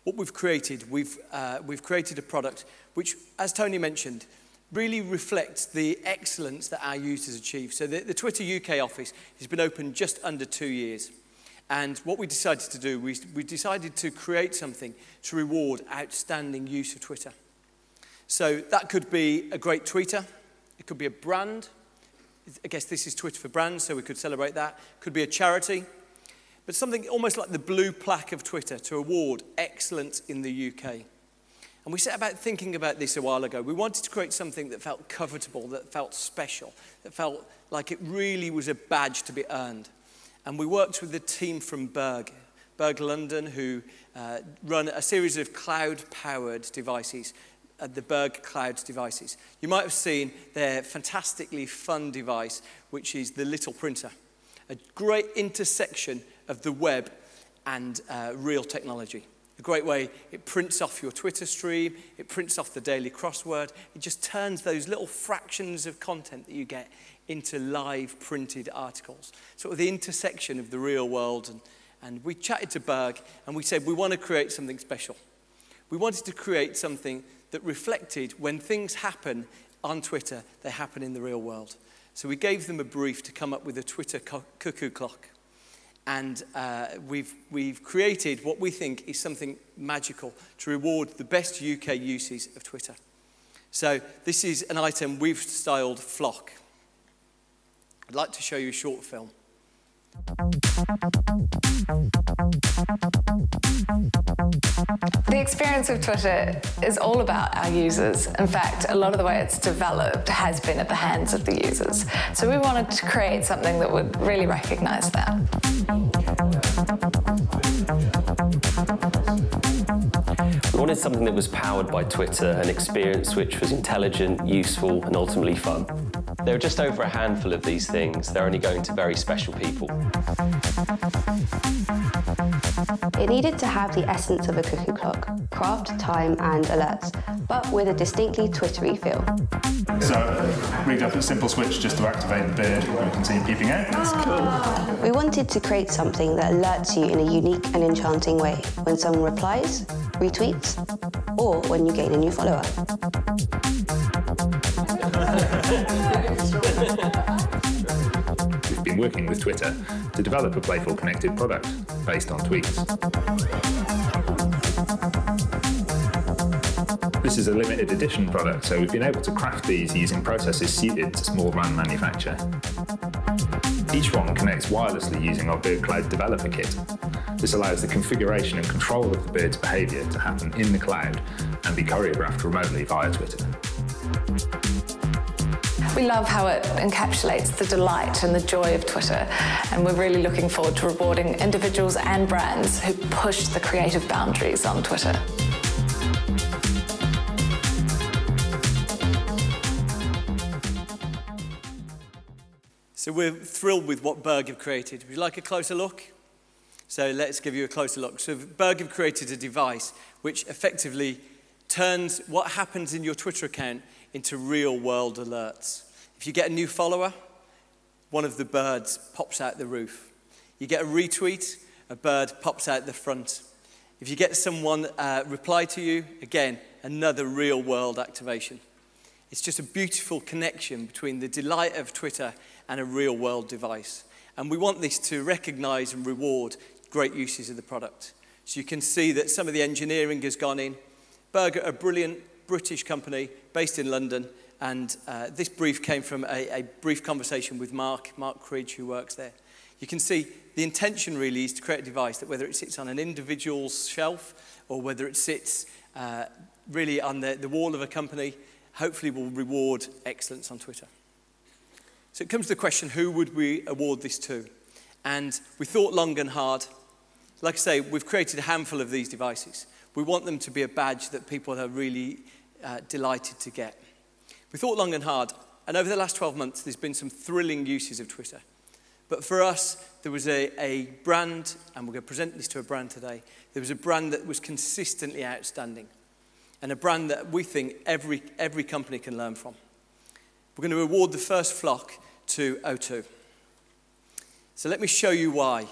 what we've created, we've created a product which, as Tony mentioned, really reflects the excellence that our users achieve. So the Twitter UK office has been open just under 2 years. And what we decided to do, we decided to create something to reward outstanding use of Twitter. So that could be a great tweeter. It could be a brand. I guess this is Twitter for brands, so we could celebrate that. It could be a charity. But something almost like the blue plaque of Twitter to award excellence in the UK. And we set about thinking about this a while ago. We wanted to create something that felt covetable, that felt special, that felt like it really was a badge to be earned. And we worked with the team from Berg London, who run a series of cloud-powered devices, the Berg Cloud devices. You might have seen their fantastically fun device, which is the little printer, a great intersection of the web and real technology. A great way, it prints off your Twitter stream, it prints off the daily crossword, it just turns those little fractions of content that you get into live printed articles. Sort of the intersection of the real world. And we chatted to Berg and we said we want to create something special. We wanted to create something that reflected when things happen on Twitter, they happen in the real world. So we gave them a brief to come up with a Twitter cuckoo clock. And we've created what we think is something magical to reward the best UK uses of Twitter. So this is an item we've styled Flock. I'd like to show you a short film. The experience of Twitter is all about our users. In fact, a lot of the way it's developed has been at the hands of the users. So we wanted to create something that would really recognize that. We wanted something that was powered by Twitter, an experience which was intelligent, useful, and ultimately fun. There are just over a handful of these things. They're only going to very special people. It needed to have the essence of a cuckoo clock, craft, time, and alerts, but with a distinctly Twittery feel. So, rigged up a simple switch just to activate the beard. You can see him peeping out. That's cool. We wanted to create something that alerts you in a unique and enchanting way when someone replies, retweets, or when you gain a new follower. We've been working with Twitter to develop a playful connected product based on tweets. This is a limited edition product, so we've been able to craft these using processes suited to small run manufacture. Each one connects wirelessly using our Bird Cloud developer kit. This allows the configuration and control of the bird's behaviour to happen in the cloud and be choreographed remotely via Twitter. We love how it encapsulates the delight and the joy of Twitter, and we're really looking forward to rewarding individuals and brands who push the creative boundaries on Twitter. So we're thrilled with what Berg have created. Would you like a closer look? So let's give you a closer look. So Berg have created a device which effectively turns what happens in your Twitter account into real-world alerts. If you get a new follower, one of the birds pops out the roof. You get a retweet, a bird pops out the front. If you get someone reply to you, again, another real-world activation. It's just a beautiful connection between the delight of Twitter and a real-world device. And we want this to recognize and reward great uses of the product. So you can see that some of the engineering has gone in. Berg are a brilliant British company based in London, and this brief came from a brief conversation with Mark Cridge, who works there. You can see the intention really is to create a device that, whether it sits on an individual's shelf or whether it sits really on the wall of a company, hopefully will reward excellence on Twitter. So it comes to the question, who would we award this to? And we thought long and hard. Like I say, we've created a handful of these devices. We want them to be a badge that people are really delighted to get. We thought long and hard, and over the last 12 months, there's been some thrilling uses of Twitter. But for us, there was a brand, and we're going to present this to a brand today, there was a brand that was consistently outstanding, and a brand that we think every company can learn from. We're going to award the first flock to O2. So let me show you why.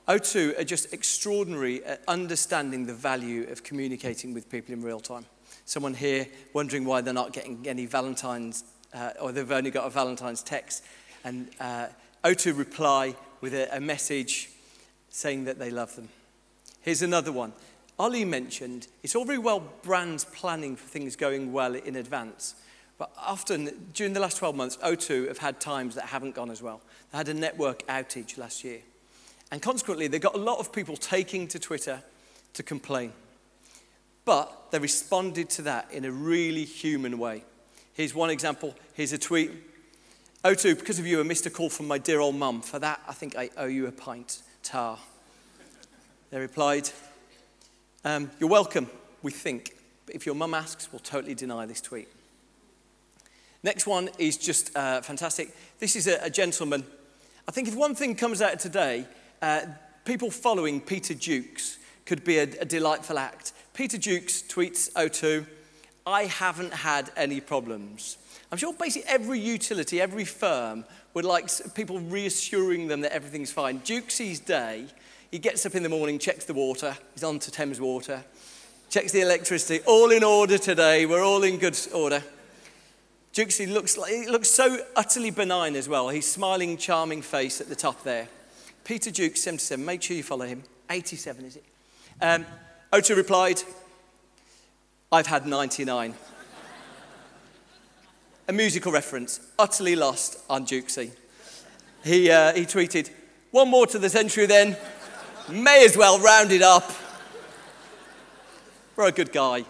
O2 are just extraordinary at understanding the value of communicating with people in real time. Someone here wondering why they're not getting any Valentine's, or they've only got a Valentine's text, and O2 reply with a message saying that they love them. Here's another one. Ollie mentioned it's all very well brands planning for things going well in advance, but often during the last 12 months, O2 have had times that haven't gone as well. They had a network outage last year, and consequently, they got a lot of people taking to Twitter to complain. But they responded to that in a really human way. Here's one example. Here's a tweet. O2, because of you, I missed a call from my dear old mum. For that, I think I owe you a pint. Tar. They replied, you're welcome, we think. But if your mum asks, we'll totally deny this tweet. Next one is just fantastic. This is a gentleman. I think if one thing comes out today, people following Peter Jukes could be a delightful act. Peter Jukes tweets O2, I haven't had any problems. I'm sure basically every utility, every firm would like people reassuring them that everything's fine. Jukesy's day, he gets up in the morning, checks the water, he's on to Thames Water, checks the electricity, all in order today, we're all in good order. Jukesy looks so utterly benign as well. He's smiling, charming face at the top there. Peter Jukes, 77, make sure you follow him. 87, is it? O2 replied, I've had 99. A musical reference, utterly lost on Jukesy. He tweeted, one more to the century then, may as well round it up. We're a good guy.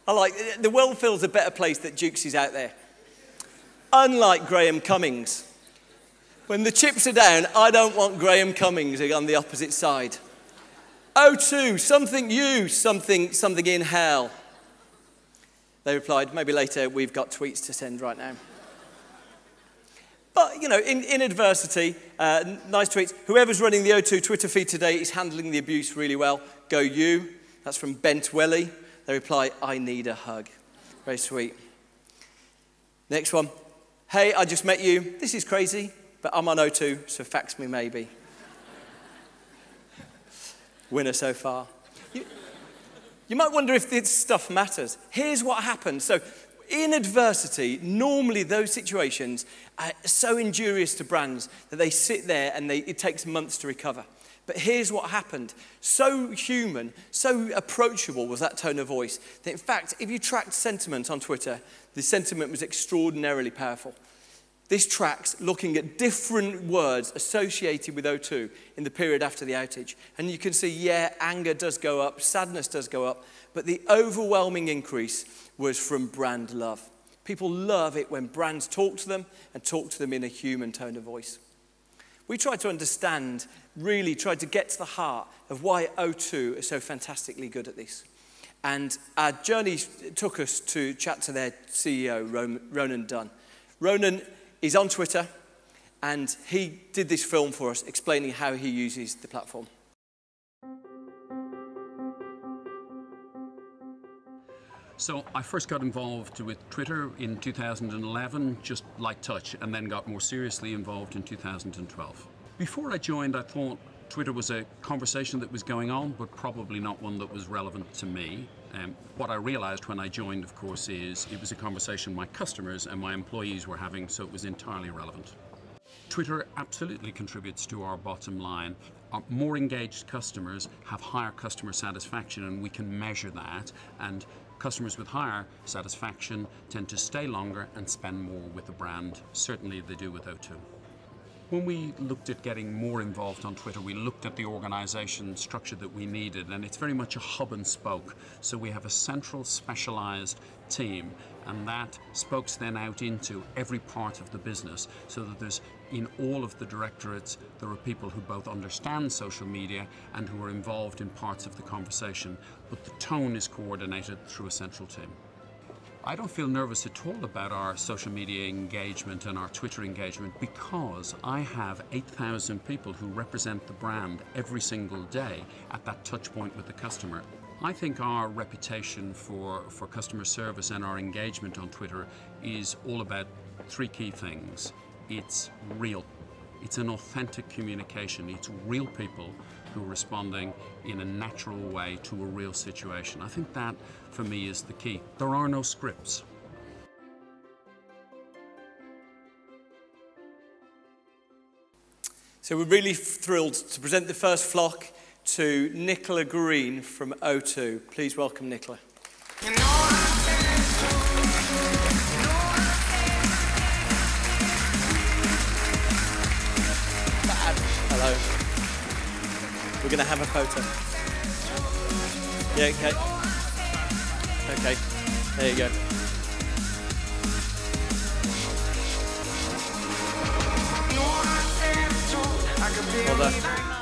The world feels a better place that Jukesy's out there. Unlike Graham Cummings. When the chips are down, I don't want Graham Cummings on the opposite side. O2, something new, something in hell. They replied, maybe later, we've got tweets to send right now. But, you know, in adversity, nice tweets. Whoever's running the O2 Twitter feed today is handling the abuse really well. Go you. That's from Bent Welly. They reply, I need a hug. Very sweet. Next one. Hey, I just met you. This is crazy, but I'm on O2, so fax me maybe. Winner so far. You might wonder if this stuff matters. Here's what happens. So in adversity, normally those situations are so injurious to brands that they sit there and it takes months to recover. But here's what happened. So human, so approachable was that tone of voice that in fact, if you tracked sentiment on Twitter, the sentiment was extraordinarily powerful. This tracks looking at different words associated with O2 in the period after the outage. And you can see, yeah, anger does go up, sadness does go up, but the overwhelming increase was from brand love. People love it when brands talk to them and talk to them in a human tone of voice. We tried to understand, really tried to get to the heart of why O2 are so fantastically good at this. And our journey took us to chat to their CEO, Ronan Dunn. Ronan is on Twitter, and he did this film for us, explaining how he uses the platform. So I first got involved with Twitter in 2011, just light touch, and then got more seriously involved in 2012. Before I joined, I thought Twitter was a conversation that was going on, but probably not one that was relevant to me. What I realized when I joined, of course, is it was a conversation my customers and my employees were having, so it was entirely relevant. Twitter absolutely contributes to our bottom line. Our more engaged customers have higher customer satisfaction, and we can measure that. And customers with higher satisfaction tend to stay longer and spend more with the brand. Certainly they do with O2. When we looked at getting more involved on Twitter, we looked at the organization structure that we needed, and it's very much a hub and spoke. So we have a central specialized team, and that spokes then out into every part of the business, so that there's, in all of the directorates, there are people who both understand social media and who are involved in parts of the conversation, but the tone is coordinated through a central team. I don't feel nervous at all about our social media engagement and our Twitter engagement, because I have 8,000 people who represent the brand every single day at that touch point with the customer. I think our reputation for customer service and our engagement on Twitter is all about three key things. It's real. It's an authentic communication. It's real people who are responding in a natural way to a real situation. I think that, for me, is the key. There are no scripts. So we're really thrilled to present the first flock to Nicola Green from O2. Please welcome Nicola. Hello. We're going to have a photo. Yeah, okay. Okay, there you go. Well done.